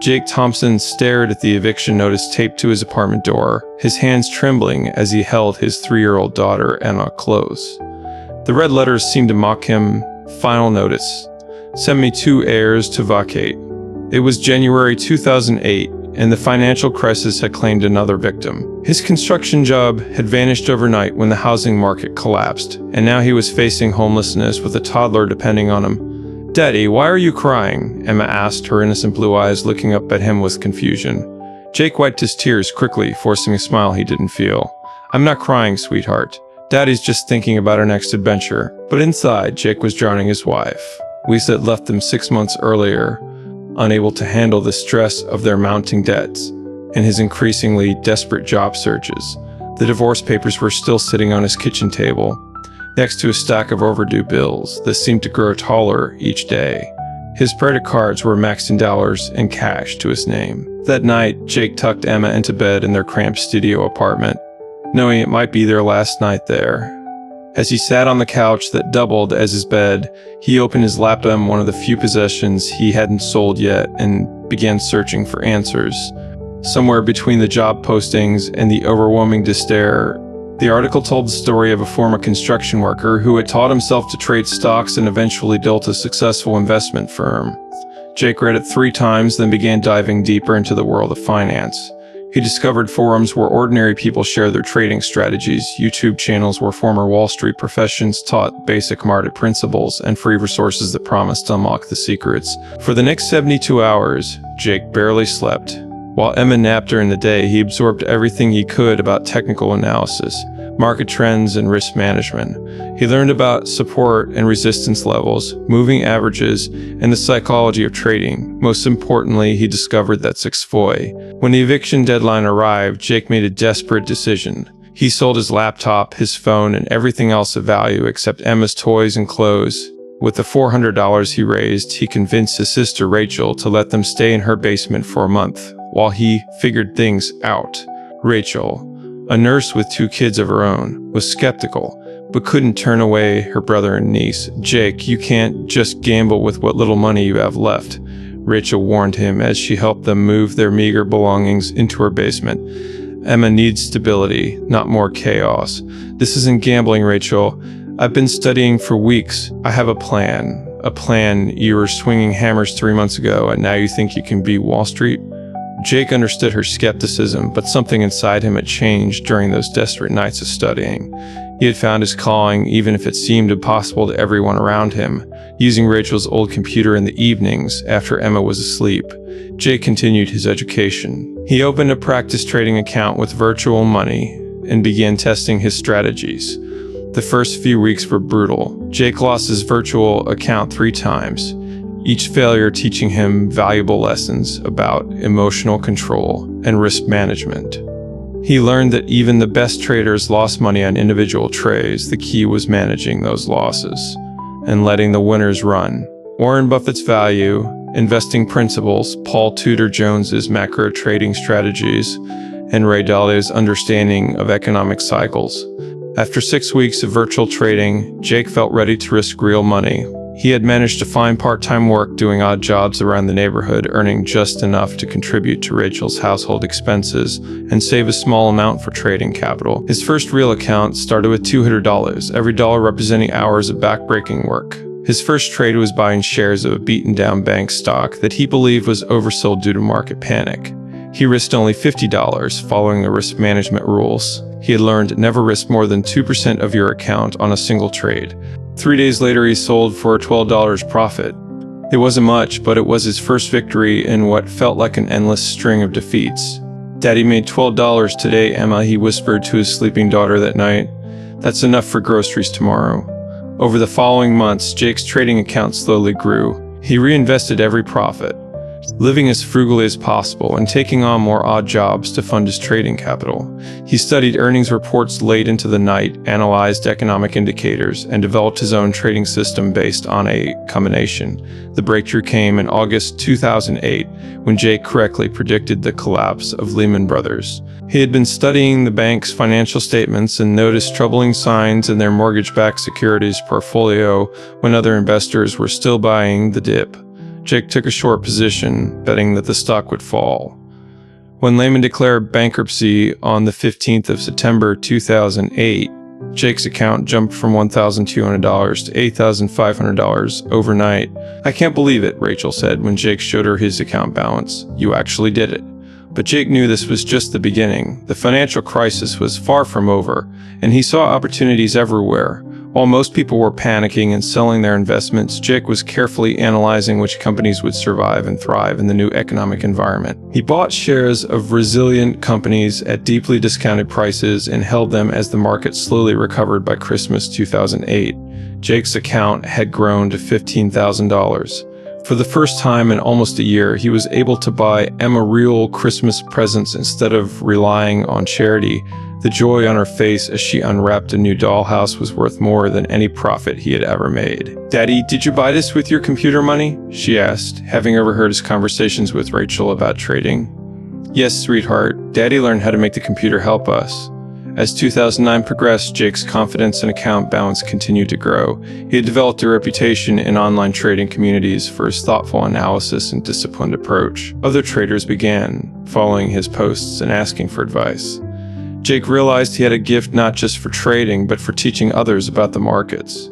Jake Thompson stared at the eviction notice taped to his apartment door, his hands trembling as he held his 3-year-old daughter, Emma, close. The red letters seemed to mock him. Final notice. Send me 2 heirs to vacate. It was January 2008, and the financial crisis had claimed another victim. His construction job had vanished overnight when the housing market collapsed, and now he was facing homelessness with a toddler depending on him. "Daddy, why are you crying?" Emma asked, her innocent blue eyes looking up at him with confusion. Jake wiped his tears quickly, forcing a smile he didn't feel. "I'm not crying, sweetheart. Daddy's just thinking about our next adventure." But inside, Jake was drowning his wife. Lisa had left them 6 months earlier, unable to handle the stress of their mounting debts and his increasingly desperate job searches. The divorce papers were still sitting on his kitchen table, next to a stack of overdue bills that seemed to grow taller each day. His credit cards were maxed in dollars and cash to his name. That night, Jake tucked Emma into bed in their cramped studio apartment, knowing it might be their last night there. As he sat on the couch that doubled as his bed, he opened his laptop, one of the few possessions he hadn't sold yet, and began searching for answers. Somewhere between the job postings and the overwhelming despair, the article told the story of a former construction worker who had taught himself to trade stocks and eventually built a successful investment firm. Jake read it 3 times, then began diving deeper into the world of finance. He discovered forums where ordinary people share their trading strategies, YouTube channels where former Wall Street professionals taught basic market principles, and free resources that promised to unlock the secrets. For the next 72 hours, Jake barely slept. While Emma napped during the day, he absorbed everything he could about technical analysis, market trends, and risk management. He learned about support and resistance levels, moving averages, and the psychology of trading. Most importantly, he discovered that 6FOI. When the eviction deadline arrived, Jake made a desperate decision. He sold his laptop, his phone, and everything else of value except Emma's toys and clothes. With the $400 he raised, he convinced his sister Rachel to let them stay in her basement for a month, while he figured things out. Rachel, a nurse with 2 kids of her own, was skeptical, but couldn't turn away her brother and niece. "Jake, you can't just gamble with what little money you have left," Rachel warned him as she helped them move their meager belongings into her basement. "Emma needs stability, not more chaos." "This isn't gambling, Rachel. I've been studying for weeks. I have a plan. A plan. You were swinging hammers 3 months ago, and now you think you can beat Wall Street?" Jake understood her skepticism, but something inside him had changed during those desperate nights of studying. He had found his calling, even if it seemed impossible to everyone around him. Using Rachel's old computer in the evenings, after Emma was asleep, Jake continued his education. He opened a practice trading account with virtual money and began testing his strategies. The first few weeks were brutal. Jake lost his virtual account 3 times. Each failure teaching him valuable lessons about emotional control and risk management. He learned that even the best traders lost money on individual trades. The key was managing those losses and letting the winners run. Warren Buffett's value investing principles, Paul Tudor Jones's macro trading strategies, and Ray Dalio's understanding of economic cycles. After 6 weeks of virtual trading, Jake felt ready to risk real money. He had managed to find part-time work doing odd jobs around the neighborhood, earning just enough to contribute to Rachel's household expenses and save a small amount for trading capital. His first real account started with $200, every dollar representing hours of backbreaking work. His first trade was buying shares of a beaten-down bank stock that he believed was oversold due to market panic. He risked only $50, following the risk management rules. He had learned never risk more than 2% of your account on a single trade. 3 days later, he sold for a $12 profit. It wasn't much, but it was his first victory in what felt like an endless string of defeats. "Daddy made $12 today, Emma," he whispered to his sleeping daughter that night. "That's enough for groceries tomorrow." Over the following months, Jake's trading account slowly grew. He reinvested every profit, living as frugally as possible and taking on more odd jobs to fund his trading capital. He studied earnings reports late into the night, analyzed economic indicators, and developed his own trading system based on a combination. The breakthrough came in August 2008, when Jake correctly predicted the collapse of Lehman Brothers. He had been studying the bank's financial statements and noticed troubling signs in their mortgage-backed securities portfolio when other investors were still buying the dip. Jake took a short position, betting that the stock would fall. When Lehman declared bankruptcy on the 15th of September 2008, Jake's account jumped from $1,200 to $8,500 overnight. "I can't believe it," Rachel said when Jake showed her his account balance. "You actually did it." But Jake knew this was just the beginning. The financial crisis was far from over, and he saw opportunities everywhere. While most people were panicking and selling their investments, Jake was carefully analyzing which companies would survive and thrive in the new economic environment. He bought shares of resilient companies at deeply discounted prices and held them as the market slowly recovered. By Christmas 2008. Jake's account had grown to $15,000. For the first time in almost a year, he was able to buy Emma real Christmas presents instead of relying on charity. The joy on her face as she unwrapped a new dollhouse was worth more than any profit he had ever made. "Daddy, did you buy this with your computer money?" she asked, having overheard his conversations with Rachel about trading. "Yes, sweetheart. Daddy learned how to make the computer help us." As 2009 progressed, Jake's confidence and account balance continued to grow. He had developed a reputation in online trading communities for his thoughtful analysis and disciplined approach. Other traders began following his posts and asking for advice. Jake realized he had a gift not just for trading, but for teaching others about the markets.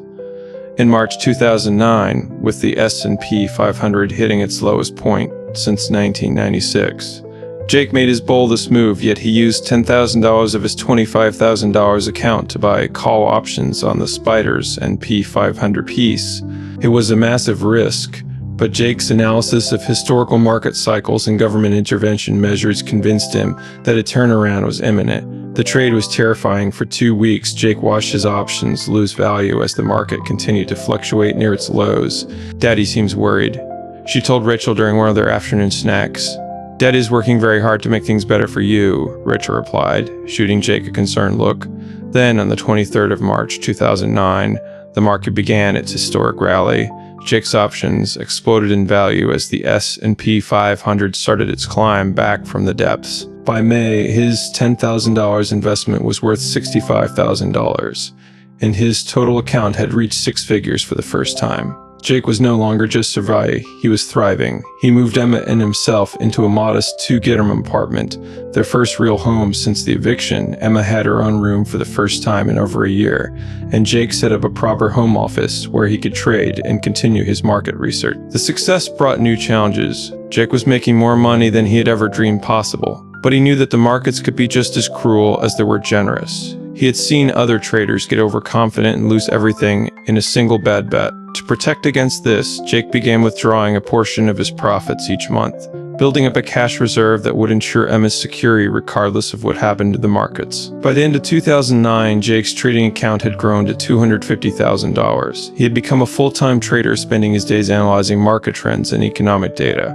In March 2009, with the S&P 500 hitting its lowest point since 1996, Jake made his boldest move, yet he used $10,000 of his $25,000 account to buy call options on the Spiders S&P 500 piece. It was a massive risk, but Jake's analysis of historical market cycles and government intervention measures convinced him that a turnaround was imminent. The trade was terrifying. For 2 weeks, Jake watched his options lose value as the market continued to fluctuate near its lows. "Daddy seems worried," she told Rachel during one of their afternoon snacks. "Daddy's working very hard to make things better for you," Rachel replied, shooting Jake a concerned look. Then, on the 23rd of March 2009, the market began its historic rally. Jake's options exploded in value as the S&P 500 started its climb back from the depths. By May, his $10,000 investment was worth $65,000, and his total account had reached 6 figures for the first time. Jake was no longer just surviving, he was thriving. He moved Emma and himself into a modest 2-bedroom apartment, their first real home since the eviction. Emma had her own room for the first time in over a year, and Jake set up a proper home office where he could trade and continue his market research. The success brought new challenges. Jake was making more money than he had ever dreamed possible, but he knew that the markets could be just as cruel as they were generous. He had seen other traders get overconfident and lose everything in a single bad bet. To protect against this, Jake began withdrawing a portion of his profits each month, building up a cash reserve that would ensure Emma's security regardless of what happened to the markets. By the end of 2009, Jake's trading account had grown to $250,000. He had become a full-time trader, spending his days analyzing market trends and economic data.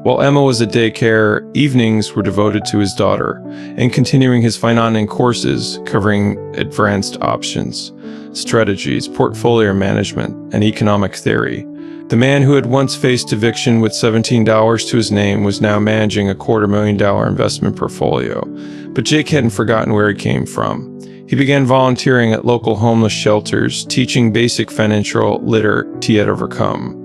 While Emma was at daycare, evenings were devoted to his daughter and continuing his finance courses covering advanced options, strategies, portfolio management, and economic theory. The man who had once faced eviction with $17 to his name was now managing a $250,000 investment portfolio. But Jake hadn't forgotten where he came from. He began volunteering at local homeless shelters, teaching basic financial literacy he had overcome.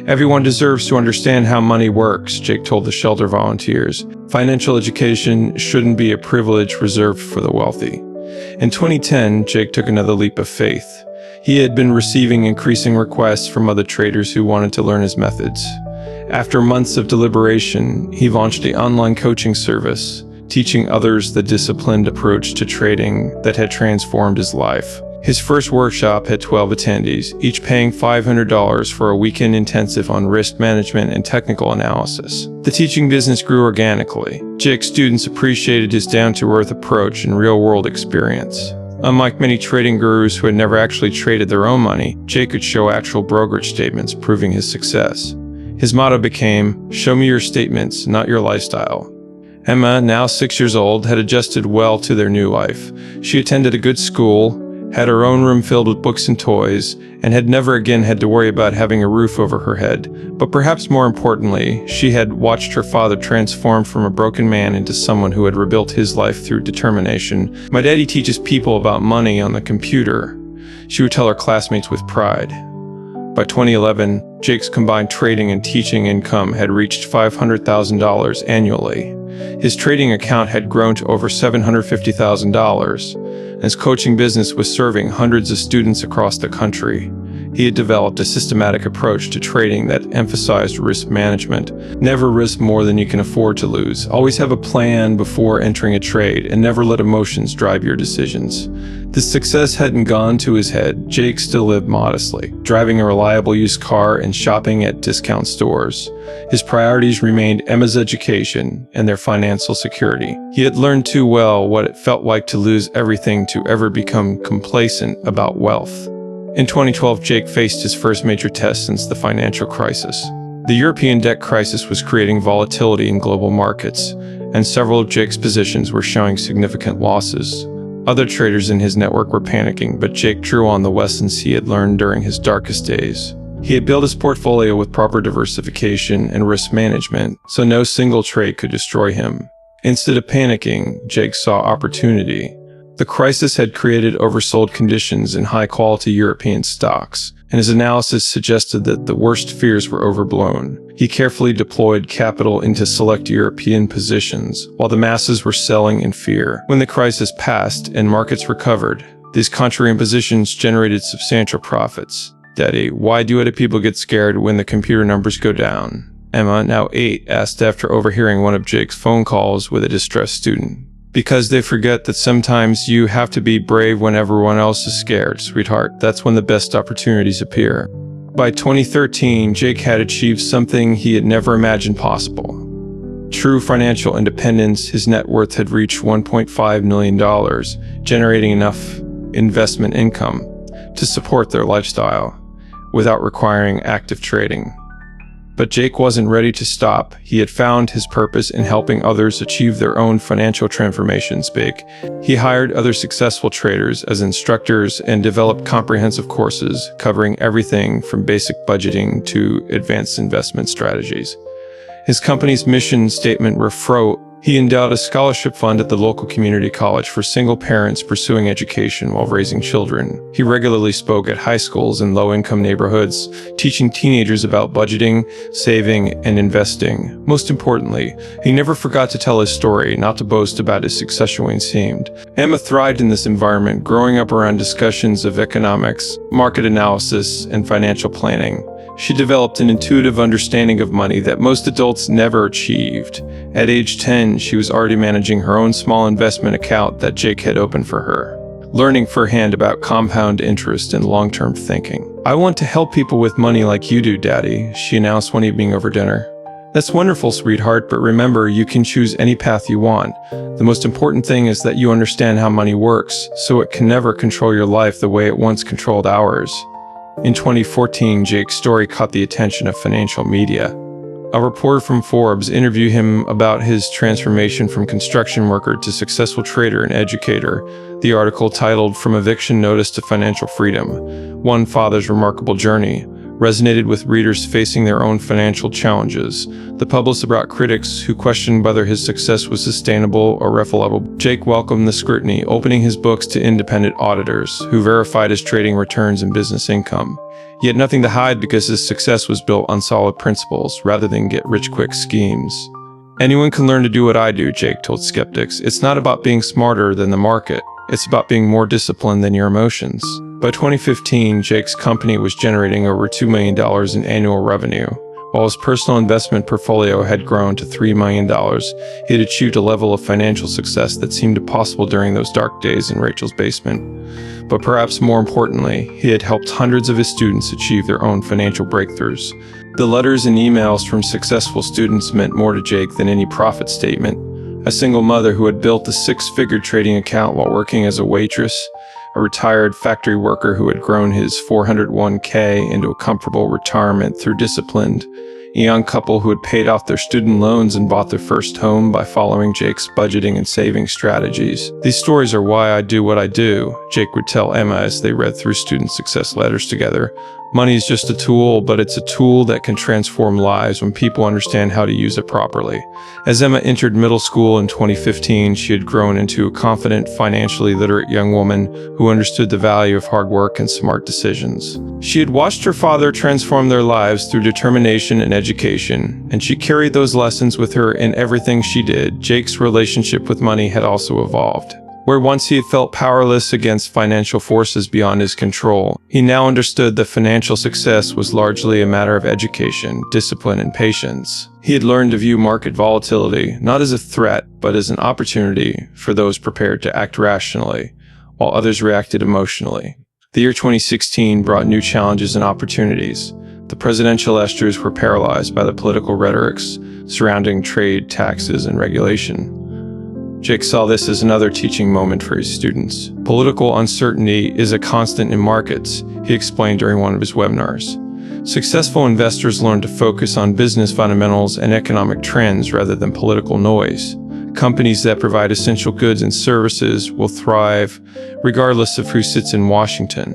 "Everyone deserves to understand how money works," Jake told the shelter volunteers. "Financial education shouldn't be a privilege reserved for the wealthy." In 2010, Jake took another leap of faith. He had been receiving increasing requests from other traders who wanted to learn his methods. After months of deliberation, he launched an online coaching service, teaching others the disciplined approach to trading that had transformed his life. His first workshop had 12 attendees, each paying $500 for a weekend intensive on risk management and technical analysis. The teaching business grew organically. Jake's students appreciated his down-to-earth approach and real-world experience. Unlike many trading gurus who had never actually traded their own money, Jake could show actual brokerage statements proving his success. His motto became, "Show me your statements, not your lifestyle." Emma, now 6 years old, had adjusted well to their new life. She attended a good school, had her own room filled with books and toys, and had never again had to worry about having a roof over her head. But perhaps more importantly, she had watched her father transform from a broken man into someone who had rebuilt his life through determination. "My daddy teaches people about money on the computer," she would tell her classmates with pride. By 2011, Jake's combined trading and teaching income had reached $500,000 annually. His trading account had grown to over $750,000, and his coaching business was serving hundreds of students across the country. He had developed a systematic approach to trading that emphasized risk management. Never risk more than you can afford to lose. Always have a plan before entering a trade, and never let emotions drive your decisions. This success hadn't gone to his head. Jake still lived modestly, driving a reliable used car and shopping at discount stores. His priorities remained Emma's education and their financial security. He had learned too well what it felt like to lose everything to ever become complacent about wealth. In 2012, Jake faced his first major test since the financial crisis. The European debt crisis was creating volatility in global markets, and several of Jake's positions were showing significant losses. Other traders in his network were panicking, but Jake drew on the lessons he had learned during his darkest days. He had built his portfolio with proper diversification and risk management, so no single trade could destroy him. Instead of panicking, Jake saw opportunity. The crisis had created oversold conditions in high-quality European stocks, and his analysis suggested that the worst fears were overblown. He carefully deployed capital into select European positions, while the masses were selling in fear. When the crisis passed and markets recovered, these contrarian positions generated substantial profits. "Daddy, why do other people get scared when the computer numbers go down?" Emma, now 8, asked after overhearing one of Jake's phone calls with a distressed student. "Because they forget that sometimes you have to be brave when everyone else is scared, sweetheart. That's when the best opportunities appear." By 2013, Jake had achieved something he had never imagined possible. True financial independence. His net worth had reached $1.5 million, generating enough investment income to support their lifestyle without requiring active trading. But Jake wasn't ready to stop. He had found his purpose in helping others achieve their own financial transformations big. He hired other successful traders as instructors and developed comprehensive courses covering everything from basic budgeting to advanced investment strategies. His company's mission statement wrote, he endowed a scholarship fund at the local community college for single parents pursuing education while raising children. He regularly spoke at high schools in low-income neighborhoods, teaching teenagers about budgeting, saving, and investing. Most importantly, he never forgot to tell his story, not to boast about his success when it seemed. Emma thrived in this environment, growing up around discussions of economics, market analysis, and financial planning. She developed an intuitive understanding of money that most adults never achieved. At age 10, she was already managing her own small investment account that Jake had opened for her, learning firsthand about compound interest and long-term thinking. "I want to help people with money like you do, Daddy," she announced one evening over dinner. "That's wonderful, sweetheart, but remember, you can choose any path you want. The most important thing is that you understand how money works, so it can never control your life the way it once controlled ours." In 2014, Jake's story caught the attention of financial media. A reporter from Forbes interviewed him about his transformation from construction worker to successful trader and educator. The article, titled "From Eviction Notice to Financial Freedom: One Father's Remarkable Journey," resonated with readers facing their own financial challenges. The publisher brought critics who questioned whether his success was sustainable or replicable. Jake welcomed the scrutiny, opening his books to independent auditors who verified his trading returns and business income. He had nothing to hide because his success was built on solid principles rather than get-rich-quick schemes. "Anyone can learn to do what I do," Jake told skeptics. "It's not about being smarter than the market. It's about being more disciplined than your emotions." By 2015, Jake's company was generating over $2 million in annual revenue. While his personal investment portfolio had grown to $3 million, he had achieved a level of financial success that seemed impossible during those dark days in Rachel's basement. But perhaps more importantly, he had helped hundreds of his students achieve their own financial breakthroughs. The letters and emails from successful students meant more to Jake than any profit statement. A single mother who had built a six-figure trading account while working as a waitress, a retired factory worker who had grown his 401k into a comfortable retirement through discipline, a young couple who had paid off their student loans and bought their first home by following Jake's budgeting and saving strategies. "These stories are why I do what I do," Jake would tell Emma as they read through student success letters together. Money is just a tool, but it's a tool that can transform lives when people understand how to use it properly. As Emma entered middle school in 2015, she had grown into a confident, financially literate young woman who understood the value of hard work and smart decisions. She had watched her father transform their lives through determination and education, and she carried those lessons with her in everything she did. Jake's relationship with money had also evolved. Where once he had felt powerless against financial forces beyond his control, he now understood that financial success was largely a matter of education, discipline, and patience. He had learned to view market volatility not as a threat, but as an opportunity for those prepared to act rationally, while others reacted emotionally. The year 2016 brought new challenges and opportunities. The presidential electors were paralyzed by the political rhetorics surrounding trade, taxes, and regulation. Jake saw this as another teaching moment for his students. Political uncertainty is a constant in markets, he explained during one of his webinars. Successful investors learn to focus on business fundamentals and economic trends rather than political noise. Companies that provide essential goods and services will thrive regardless of who sits in Washington.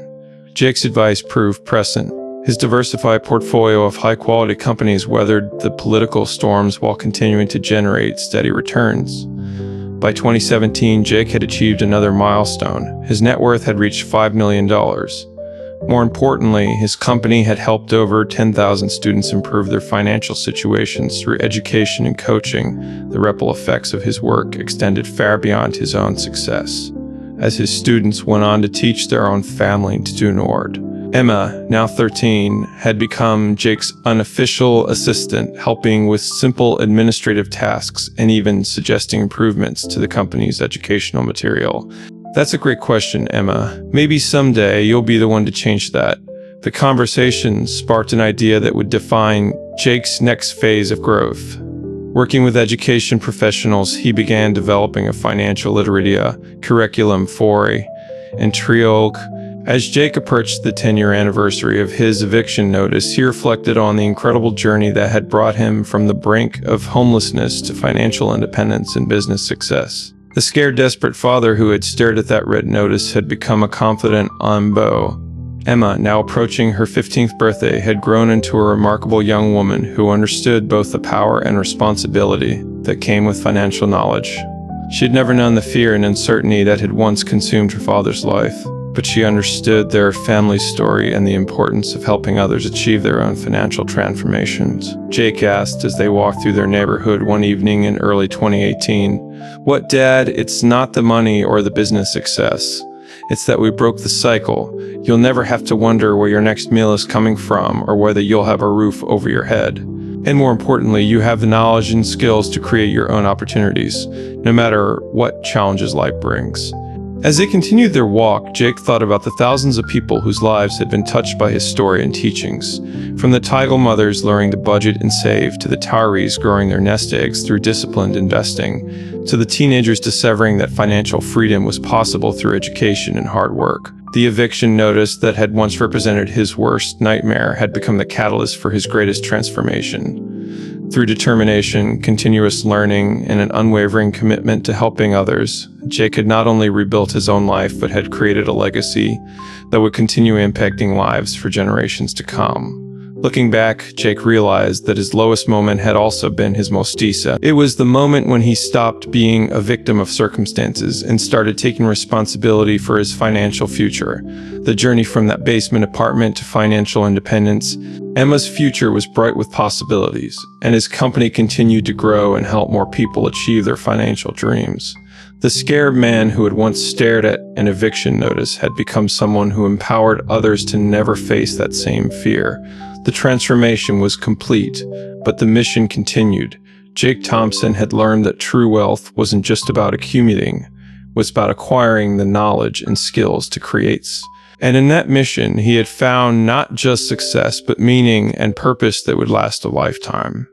Jake's advice proved prescient. His diversified portfolio of high-quality companies weathered the political storms while continuing to generate steady returns. By 2017, Jake had achieved another milestone. His net worth had reached $5 million. More importantly, his company had helped over 10,000 students improve their financial situations through education and coaching. The ripple effects of his work extended far beyond his own success, as his students went on to teach their own family to do north. Emma, now 13, had become Jake's unofficial assistant, helping with simple administrative tasks and even suggesting improvements to the company's educational material. That's a great question, Emma. Maybe someday you'll be the one to change that. The conversation sparked an idea that would define Jake's next phase of growth. Working with education professionals, he began developing a financial literacy curriculum for and Triolk. As Jake approached the 10-year anniversary of his eviction notice, he reflected on the incredible journey that had brought him from the brink of homelessness to financial independence and business success. The scared, desperate father who had stared at that written notice had become a confident beau. Emma, now approaching her 15th birthday, had grown into a remarkable young woman who understood both the power and responsibility that came with financial knowledge. She had never known the fear and uncertainty that had once consumed her father's life, but she understood their family's story and the importance of helping others achieve their own financial transformations. Jake asked as they walked through their neighborhood one evening in early 2018, "What, Dad? It's not the money or the business success. It's that we broke the cycle. You'll never have to wonder where your next meal is coming from or whether you'll have a roof over your head. And more importantly, you have the knowledge and skills to create your own opportunities, no matter what challenges life brings." As they continued their walk, Jake thought about the thousands of people whose lives had been touched by his story and teachings. From the Tigle mothers learning to budget and save, to the Taurees growing their nest eggs through disciplined investing, to the teenagers discovering that financial freedom was possible through education and hard work. The eviction notice that had once represented his worst nightmare had become the catalyst for his greatest transformation. Through determination, continuous learning, and an unwavering commitment to helping others, Jake had not only rebuilt his own life, but had created a legacy that would continue impacting lives for generations to come. Looking back, Jake realized that his lowest moment had also been his most decent. It was the moment when he stopped being a victim of circumstances and started taking responsibility for his financial future. The journey from that basement apartment to financial independence, Emma's future was bright with possibilities, and his company continued to grow and help more people achieve their financial dreams. The scared man who had once stared at an eviction notice had become someone who empowered others to never face that same fear. The transformation was complete, but the mission continued. Jake Thompson had learned that true wealth wasn't just about accumulating, it was about acquiring the knowledge and skills to create. And in that mission, he had found not just success, but meaning and purpose that would last a lifetime.